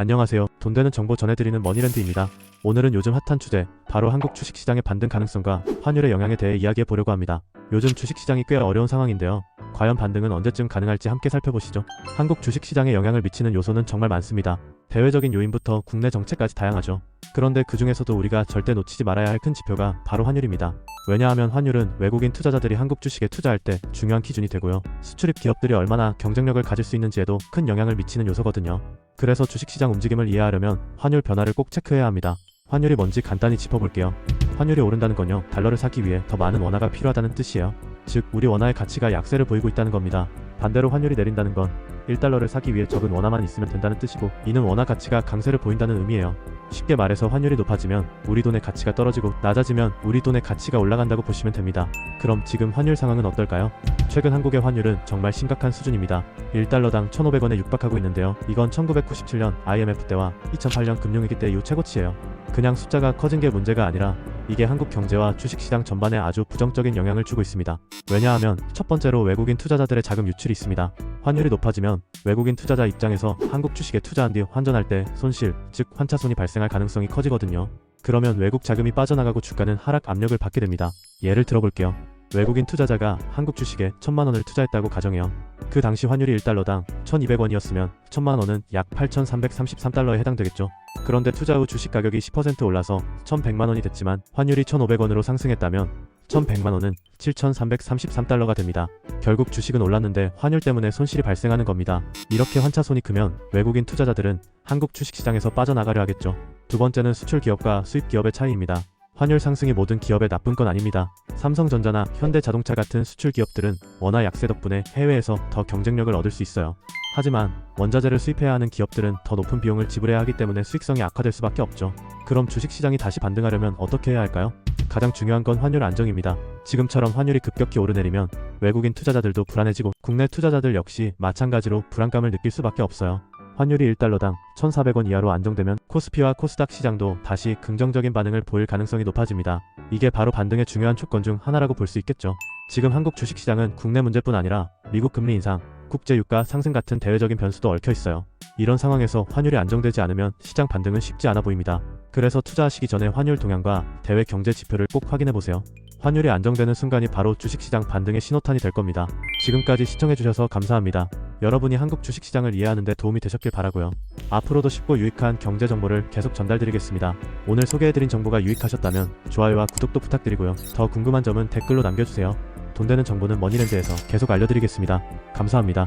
안녕하세요. 돈 되는 정보 전해드리는 머니랜드입니다. 오늘은 요즘 핫한 주제, 바로 한국 주식시장의 반등 가능성과 환율의 영향에 대해 이야기해 보려고 합니다. 요즘 주식시장이 꽤 어려운 상황인데요. 과연 반등은 언제쯤 가능할지 함께 살펴보시죠. 한국 주식시장에 영향을 미치는 요소는 정말 많습니다. 대외적인 요인부터 국내 정책까지 다양하죠. 그런데 그 중에서도 우리가 절대 놓치지 말아야 할 큰 지표가 바로 환율입니다. 왜냐하면 환율은 외국인 투자자들이 한국 주식에 투자할 때 중요한 기준이 되고요. 수출입 기업들이 얼마나 경쟁력을 가질 수 있는지에도 큰 영향을 미치는 요소거든요. 그래서 주식시장 움직임을 이해하려면 환율 변화를 꼭 체크해야 합니다. 환율이 뭔지 간단히 짚어볼게요. 환율이 오른다는 건요, 달러를 사기 위해 더 많은 원화가 필요하다는 뜻이에요. 즉, 우리 원화의 가치가 약세를 보이고 있다는 겁니다. 반대로 환율이 내린다는 건 1달러를 사기 위해 적은 원화만 있으면 된다는 뜻이고, 이는 원화 가치가 강세를 보인다는 의미예요. 쉽게 말해서 환율이 높아지면 우리 돈의 가치가 떨어지고, 낮아지면 우리 돈의 가치가 올라간다고 보시면 됩니다. 그럼 지금 환율 상황은 어떨까요? 최근 한국의 환율은 정말 심각한 수준입니다. 1달러당 1,500원에 육박하고 있는데요. 이건 1997년 IMF 때와 2008년 금융위기 때 이후 최고치예요. 그냥 숫자가 커진 게 문제가 아니라 이게 한국 경제와 주식시장 전반에 아주 부정적인 영향을 주고 있습니다. 왜냐하면 첫 번째로 외국인 투자자들의 자금 유출이 있습니다. 환율이 높아지면 외국인 투자자 입장에서 한국 주식에 투자한 뒤 환전할 때 손실, 즉 환차손이 발생할 가능성이 커지거든요. 그러면 외국 자금이 빠져나가고 주가는 하락 압력을 받게 됩니다. 예를 들어볼게요. 외국인 투자자가 한국 주식에 1,000만 원을 투자했다고 가정해요. 그 당시 환율이 1달러당 1,200원이었으면 1,000만 원은 약 8,333달러에 해당되겠죠. 그런데 투자 후 주식 가격이 10% 올라서 1,100만 원이 됐지만 환율이 1,500원으로 상승했다면 1,100만 원은 7,333달러가 됩니다. 결국 주식은 올랐는데 환율 때문에 손실이 발생하는 겁니다. 이렇게 환차손이 크면 외국인 투자자들은 한국 주식시장에서 빠져나가려 하겠죠. 두 번째는 수출 기업과 수입 기업의 차이입니다. 환율 상승이 모든 기업에 나쁜 건 아닙니다. 삼성전자나 현대자동차 같은 수출 기업들은 원화 약세 덕분에 해외에서 더 경쟁력을 얻을 수 있어요. 하지만 원자재를 수입해야 하는 기업들은 더 높은 비용을 지불해야 하기 때문에 수익성이 악화될 수밖에 없죠. 그럼 주식시장이 다시 반등하려면 어떻게 해야 할까요? 가장 중요한 건 환율 안정입니다. 지금처럼 환율이 급격히 오르내리면 외국인 투자자들도 불안해지고 국내 투자자들 역시 마찬가지로 불안감을 느낄 수밖에 없어요. 환율이 1달러당 1,400원 이하로 안정되면 코스피와 코스닥 시장도 다시 긍정적인 반응을 보일 가능성이 높아집니다. 이게 바로 반등의 중요한 조건 중 하나라고 볼 수 있겠죠. 지금 한국 주식시장은 국내 문제뿐 아니라 미국 금리 인상, 국제 유가 상승 같은 대외적인 변수도 얽혀 있어요. 이런 상황에서 환율이 안정되지 않으면 시장 반등은 쉽지 않아 보입니다. 그래서 투자하시기 전에 환율 동향과 대외 경제 지표를 꼭 확인해 보세요. 환율이 안정되는 순간이 바로 주식시장 반등의 신호탄이 될 겁니다. 지금까지 시청해주셔서 감사합니다. 여러분이 한국 주식시장을 이해하는 데 도움이 되셨길 바라고요. 앞으로도 쉽고 유익한 경제 정보를 계속 전달드리겠습니다. 오늘 소개해드린 정보가 유익하셨다면 좋아요와 구독도 부탁드리고요. 더 궁금한 점은 댓글로 남겨주세요. 돈 되는 정보는 머니랜드에서 계속 알려드리겠습니다. 감사합니다.